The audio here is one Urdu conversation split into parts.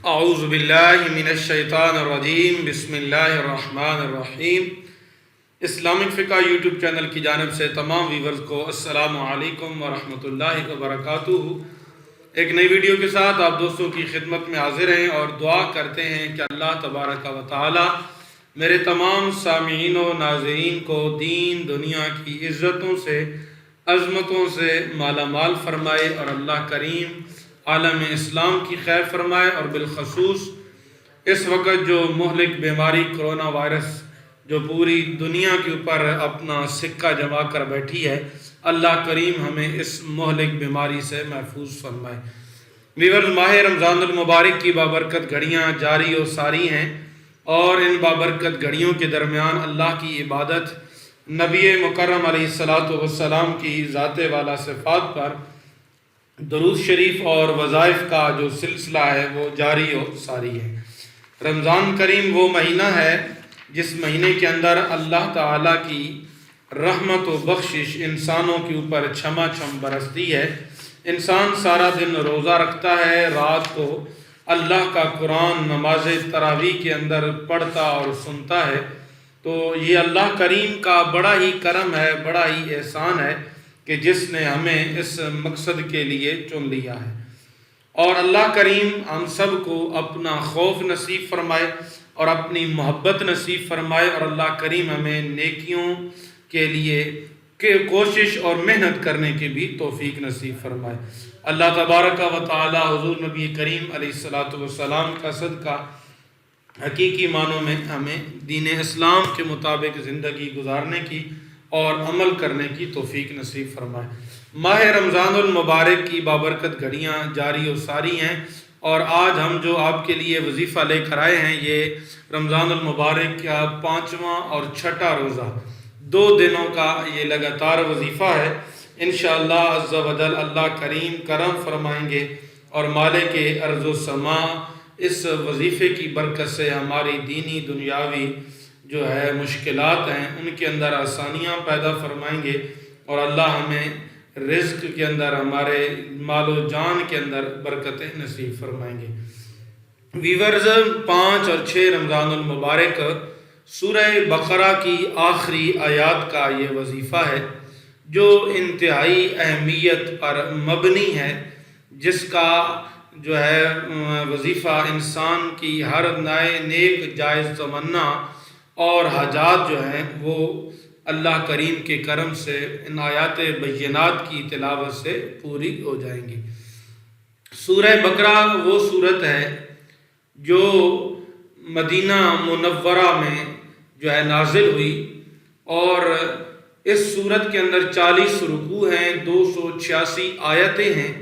اعوذ باللہ من الشیطان الرجیم، بسم اللہ الرحمن الرحیم۔ اسلامک فقہ یوٹیوب چینل کی جانب سے تمام ویورز کو السلام علیکم ورحمۃ اللہ وبرکاتہ۔ ایک نئی ویڈیو کے ساتھ آپ دوستوں کی خدمت میں حاضر ہیں اور دعا کرتے ہیں کہ اللہ تبارک و تعالی میرے تمام سامعین و ناظرین کو دین دنیا کی عزتوں سے عظمتوں سے مالا مال فرمائے، اور اللہ کریم عالم اسلام کی خیر فرمائے، اور بالخصوص اس وقت جو مہلک بیماری کرونا وائرس جو پوری دنیا کے اوپر اپنا سکہ جما کر بیٹھی ہے، اللہ کریم ہمیں اس مہلک بیماری سے محفوظ فرمائے۔ ویورز، ماہ رمضان المبارک کی بابرکت گھڑیاں جاری و ساری ہیں، اور ان بابرکت گھڑیوں کے درمیان اللہ کی عبادت، نبی مکرم علیہ السلام کی ذات والا صفات پر درود شریف اور وظائف کا جو سلسلہ ہے وہ جاری و ساری ہے۔ رمضان کریم وہ مہینہ ہے جس مہینے کے اندر اللہ تعالیٰ کی رحمت و بخشش انسانوں کے اوپر چھما چھم برستی ہے۔ انسان سارا دن روزہ رکھتا ہے، رات کو اللہ کا قرآن نماز تراویح کے اندر پڑھتا اور سنتا ہے۔ تو یہ اللہ کریم کا بڑا ہی کرم ہے، بڑا ہی احسان ہے کہ جس نے ہمیں اس مقصد کے لیے چن لیا ہے۔ اور اللہ کریم ہم سب کو اپنا خوف نصیب فرمائے اور اپنی محبت نصیب فرمائے، اور اللہ کریم ہمیں نیکیوں کے لیے کوشش اور محنت کرنے کی بھی توفیق نصیب فرمائے۔ اللہ تبارک و تعالی حضور نبی کریم علیہ السلام کا صدقہ حقیقی معنوں میں ہمیں دین اسلام کے مطابق زندگی گزارنے کی اور عمل کرنے کی توفیق نصیب فرمائے۔ ماہ رمضان المبارک کی بابرکت گھڑیاں جاری و ساری ہیں، اور آج ہم جو آپ کے لیے وظیفہ لے کر آئے ہیں یہ رمضان المبارک کا 5واں اور 6واں روزہ، 2 دنوں کا یہ لگاتار وظیفہ ہے۔ انشاءاللہ عز و جل اللہ کریم کرم فرمائیں گے، اور مالک ارض و سما اس وظیفے کی برکت سے ہماری دینی دنیاوی جو ہے مشکلات ہیں ان کے اندر آسانیاں پیدا فرمائیں گے، اور اللہ ہمیں رزق کے اندر، ہمارے مال و جان کے اندر برکتیں نصیب فرمائیں گے۔ ویورز، 5 اور 6 رمضان المبارک سورہ بقرہ کی آخری آیات کا یہ وظیفہ ہے جو انتہائی اہمیت پر مبنی ہے، جس کا جو ہے وظیفہ انسان کی ہر نئے نیک جائز تمنا اور حاجات جو ہیں وہ اللہ کریم کے کرم سے ان آیات بینات کی تلاوت سے پوری ہو جائیں گی۔ سورہ بقرہ وہ سورت ہے جو مدینہ منورہ میں جو ہے نازل ہوئی، اور اس سورت کے اندر 40 رکوع ہیں، 286 آیتیں ہیں۔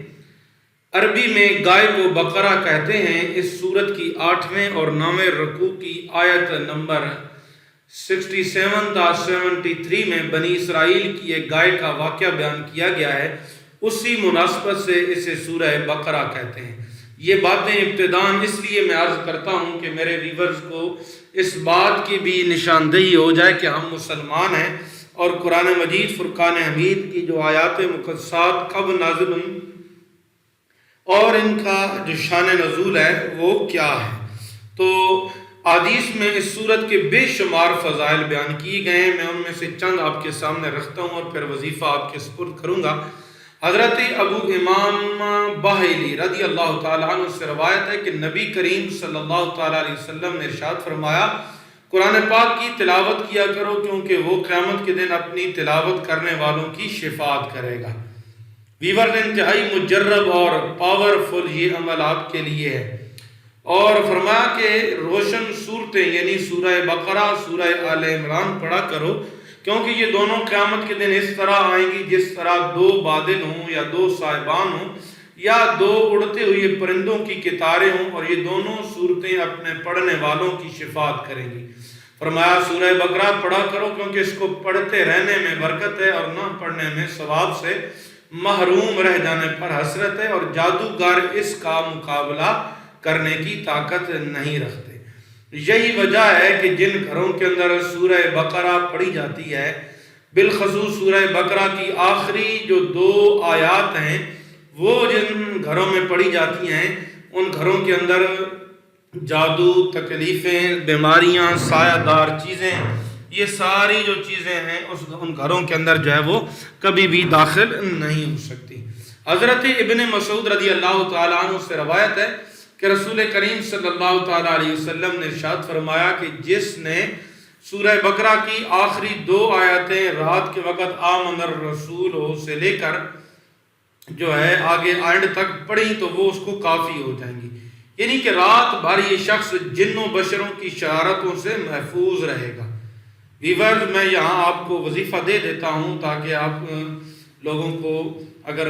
عربی میں گائے کو بقرہ کہتے ہیں۔ اس سورت کی 8ویں اور 9ویں رکوع کی آیت نمبر 67 تا 73 میں بنی اسرائیل کی ایک گائے کا واقعہ بیان کیا گیا ہے، اسی مناسبت سے اسے سورہ بقرہ کہتے ہیں۔ یہ باتیں ابتداً اس لیے میں عرض کرتا ہوں کہ میرے ویورز کو اس بات کی بھی نشاندہی ہو جائے کہ ہم مسلمان ہیں، اور قرآن مجید فرقان حمید کی جو آیات مقدسات کب نازل ہوئیں اور ان کا جو شان نزول ہے وہ کیا ہے۔ تو حدیث میں اس صورت کے بے شمار فضائل بیان کیے گئے ہیں، میں ان میں سے چند آپ کے سامنے رکھتا ہوں اور پھر وظیفہ آپ کے سپرد کروں گا۔ حضرت ابو امام باہلی رضی اللہ تعالیٰ عنہ سے روایت ہے کہ نبی کریم صلی اللہ تعالیٰ علیہ وسلم نے ارشاد فرمایا، قرآن پاک کی تلاوت کیا کرو کیونکہ وہ قیامت کے دن اپنی تلاوت کرنے والوں کی شفاعت کرے گا۔ ویور نے انتہائی مجرب اور پاورفل یہ عمل آپ کے لیے ہے، اور فرمایا کہ روشن صورتیں یعنی سورہ بقرہ، سورہ آل عمران پڑھا کرو، کیونکہ یہ دونوں قیامت کے دن اس طرح آئیں گی جس طرح 2 بادل ہوں یا 2 صاحبان ہوں یا 2 اڑتے ہوئے پرندوں کی قطاریں ہوں، اور یہ دونوں صورتیں اپنے پڑھنے والوں کی شفاعت کریں گی۔ فرمایا سورہ بقرہ پڑھا کرو کیونکہ اس کو پڑھتے رہنے میں برکت ہے، اور نہ پڑھنے میں ثواب سے محروم رہ جانے پر حسرت ہے، اور جادوگر اس کا مقابلہ کرنے کی طاقت نہیں رکھتے۔ یہی وجہ ہے کہ جن گھروں کے اندر سورہ بقرہ پڑھی جاتی ہے، بالخصوص سورہ بقرہ کی آخری جو 2 آیات ہیں وہ جن گھروں میں پڑھی جاتی ہیں، ان گھروں کے اندر جادو، تکلیفیں، بیماریاں، سایہ دار چیزیں، یہ ساری جو چیزیں ہیں ان گھروں کے اندر جو ہے وہ کبھی بھی داخل نہیں ہو سکتی۔ حضرت ابن مسعود رضی اللہ تعالیٰ عنہ سے روایت ہے کہ رسول کریم صلی اللہ تعالیٰ علیہ وسلم نے ارشاد فرمایا کہ جس نے سورہ بقرہ کی آخری 2 آیتیں رات کے وقت آمن الرسول سے لے کر جو ہے آگے اینڈ تک پڑھی تو وہ اس کو کافی ہو جائیں گی، یعنی کہ رات بھر یہ شخص جن و بشروں کی شرارتوں سے محفوظ رہے گا۔ ویورز، میں یہاں آپ کو وظیفہ دے دیتا ہوں تاکہ آپ لوگوں کو اگر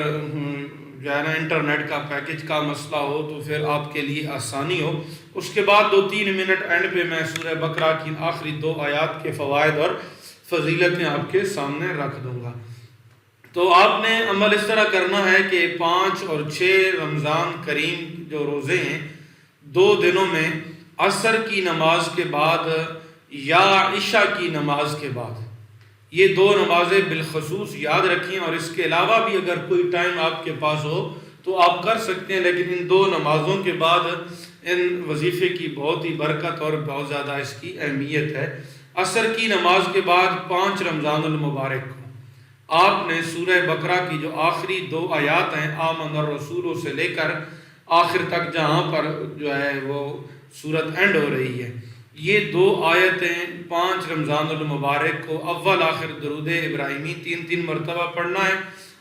جو ہے نا انٹرنیٹ کا پیکج کا مسئلہ ہو تو پھر آپ کے لیے آسانی ہو۔ اس کے بعد 2-3 منٹ اینڈ پہ میں سورہ بقرہ کی آخری 2 آیات کے فوائد اور فضیلتیں آپ کے سامنے رکھ دوں گا۔ تو آپ نے عمل اس طرح کرنا ہے کہ 5 اور 6 رمضان کریم جو روزے ہیں، 2 دنوں میں عصر کی نماز کے بعد یا عشاء کی نماز کے بعد، یہ 2 نمازیں بالخصوص یاد رکھیں، اور اس کے علاوہ بھی اگر کوئی ٹائم آپ کے پاس ہو تو آپ کر سکتے ہیں، لیکن ان 2 نمازوں کے بعد ان وظیفے کی بہت ہی برکت اور بہت زیادہ اس کی اہمیت ہے۔ عصر کی نماز کے بعد 5 رمضان المبارک کو آپ نے سورہ بقرہ کی جو آخری 2 آیات ہیں آمن الرسول سے لے کر آخر تک جہاں پر جو ہے وہ سورت اینڈ ہو رہی ہے، یہ 2 آیتیں 5 رمضان المبارک کو اول آخر درود ابراہیمی 3 مرتبہ پڑھنا ہے،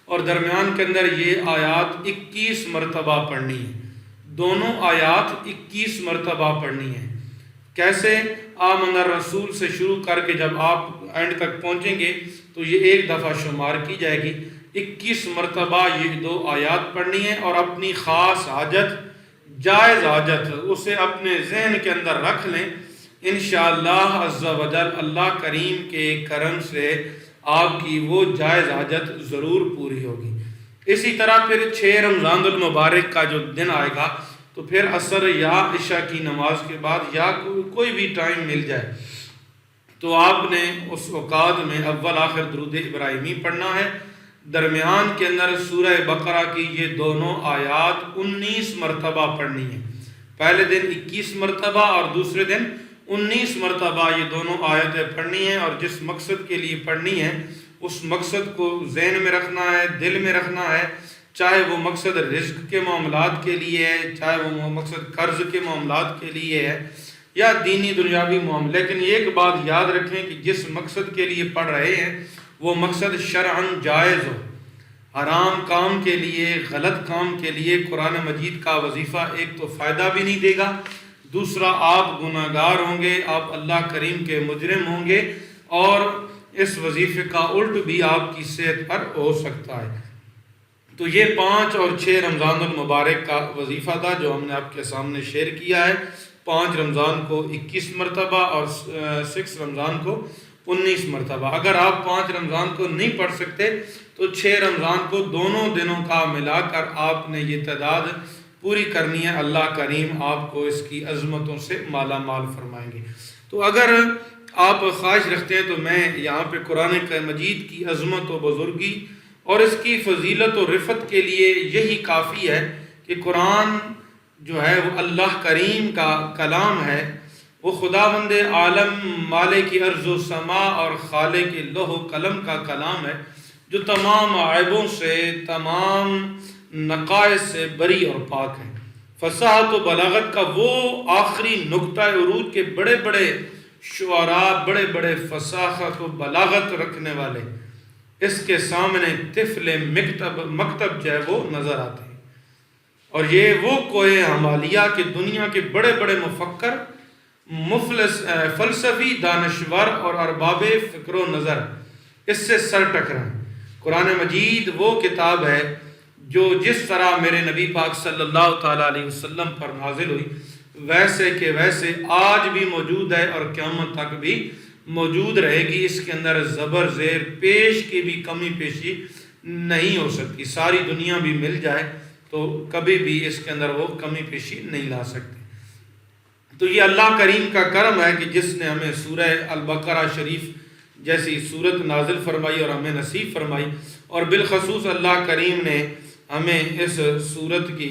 اور درمیان کے اندر یہ آیات 21 مرتبہ پڑھنی ہے۔ دونوں آیات 21 مرتبہ پڑھنی ہے۔ کیسے؟ آمن الرسول سے شروع کر کے جب آپ اینڈ تک پہنچیں گے تو یہ 1 دفعہ شمار کی جائے گی، 21 مرتبہ یہ 2 آیات پڑھنی ہے، اور اپنی خاص حاجت، جائز حاجت اسے اپنے ذہن کے اندر رکھ لیں، انشاءاللہ عز و جل اللہ کریم کے کرم سے آپ کی وہ جائز حاجت ضرور پوری ہوگی۔ اسی طرح پھر 6 رمضان المبارک کا جو دن آئے گا تو پھر عصر یا عشاء کی نماز کے بعد یا کوئی بھی ٹائم مل جائے تو آپ نے اس اوقات میں اول آخر درود ابراہیمی پڑھنا ہے، درمیان کے اندر سورہ بقرہ کی یہ دونوں آیات 19 مرتبہ پڑھنی ہے، پہلے دن 21 مرتبہ اور دوسرے دن 19 مرتبہ یہ دونوں آیتیں پڑھنی ہیں، اور جس مقصد کے لیے پڑھنی ہے اس مقصد کو ذہن میں رکھنا ہے، دل میں رکھنا ہے، چاہے وہ مقصد رزق کے معاملات کے لیے ہے، چاہے وہ مقصد قرض کے معاملات کے لیے ہے یا دینی دنیاوی معاملے، لیکن ایک بات یاد رکھیں کہ جس مقصد کے لیے پڑھ رہے ہیں وہ مقصد شرعاً جائز ہو۔ حرام کام کے لیے، غلط کام کے لیے قرآن مجید کا وظیفہ ایک تو فائدہ بھی نہیں دے گا، دوسرا آپ گناہگار ہوں گے، آپ اللہ کریم کے مجرم ہوں گے، اور اس وظیفے کا الٹ بھی آپ کی صحت پر ہو سکتا ہے۔ تو یہ 5 اور 6 رمضان المبارک کا وظیفہ تھا جو ہم نے آپ کے سامنے شیئر کیا ہے۔ 5 رمضان کو 21 مرتبہ اور 6 رمضان کو 19 مرتبہ۔ اگر آپ 5 رمضان کو نہیں پڑھ سکتے تو 6 رمضان کو دونوں دنوں کا ملا کر آپ نے یہ تعداد پوری کرنی ہے، اللہ کریم آپ کو اس کی عظمتوں سے مالا مال فرمائیں گے۔ تو اگر آپ خواہش رکھتے ہیں تو میں یہاں پہ قرآن مجید کی عظمت و بزرگی اور اس کی فضیلت و رفت کے لیے یہی کافی ہے کہ قرآن جو ہے وہ اللہ کریم کا کلام ہے، وہ خداوند عالم مالک ارض و سما اور خالق لوح و قلم کا کلام ہے، جو تمام عیبوں سے، تمام نقائص سے بری اور پاک ہے۔ فصاحت و بلاغت کا وہ آخری نقطہ عروج کے بڑے بڑے شعراء، بڑے بڑے فصاحت و بلاغت رکھنے والے اس کے سامنے طفل مکتب جو ہے وہ نظر آتے ہیں، اور یہ وہ کوہ ہمالیہ کہ دنیا کے بڑے بڑے مفکر، فلسفی، دانشور اور ارباب فکر و نظر اس سے سر ٹکرائیں۔ قرآن مجید وہ کتاب ہے جو جس طرح میرے نبی پاک صلی اللہ تعالیٰ علیہ وسلم پر نازل ہوئی ویسے کہ ویسے آج بھی موجود ہے اور قیامت تک بھی موجود رہے گی۔ اس کے اندر زبر زیر پیش کی بھی کمی پیشی نہیں ہو سکتی، ساری دنیا بھی مل جائے تو کبھی بھی اس کے اندر وہ کمی پیشی نہیں لا سکتے۔ تو یہ اللہ کریم کا کرم ہے کہ جس نے ہمیں سورہ البقرہ شریف جیسی صورت نازل فرمائی اور ہمیں نصیب فرمائی، اور بالخصوص اللہ کریم نے ہمیں اس صورت کی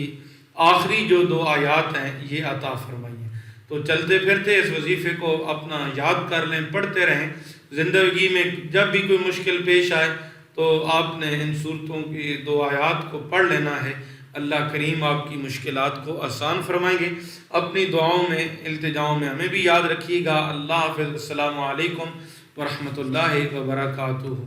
آخری جو 2 آیات ہیں یہ عطا فرمائی ہیں۔ تو چلتے پھرتے اس وظیفے کو اپنا یاد کر لیں، پڑھتے رہیں۔ زندگی میں جب بھی کوئی مشکل پیش آئے تو آپ نے ان صورتوں کی 2 آیات کو پڑھ لینا ہے، اللہ کریم آپ کی مشکلات کو آسان فرمائیں گے۔ اپنی دعاؤں میں، التجاؤں میں ہمیں بھی یاد رکھیے گا۔ اللہ حافظ۔ السلام علیکم ورحمۃ اللہ وبرکاتہ۔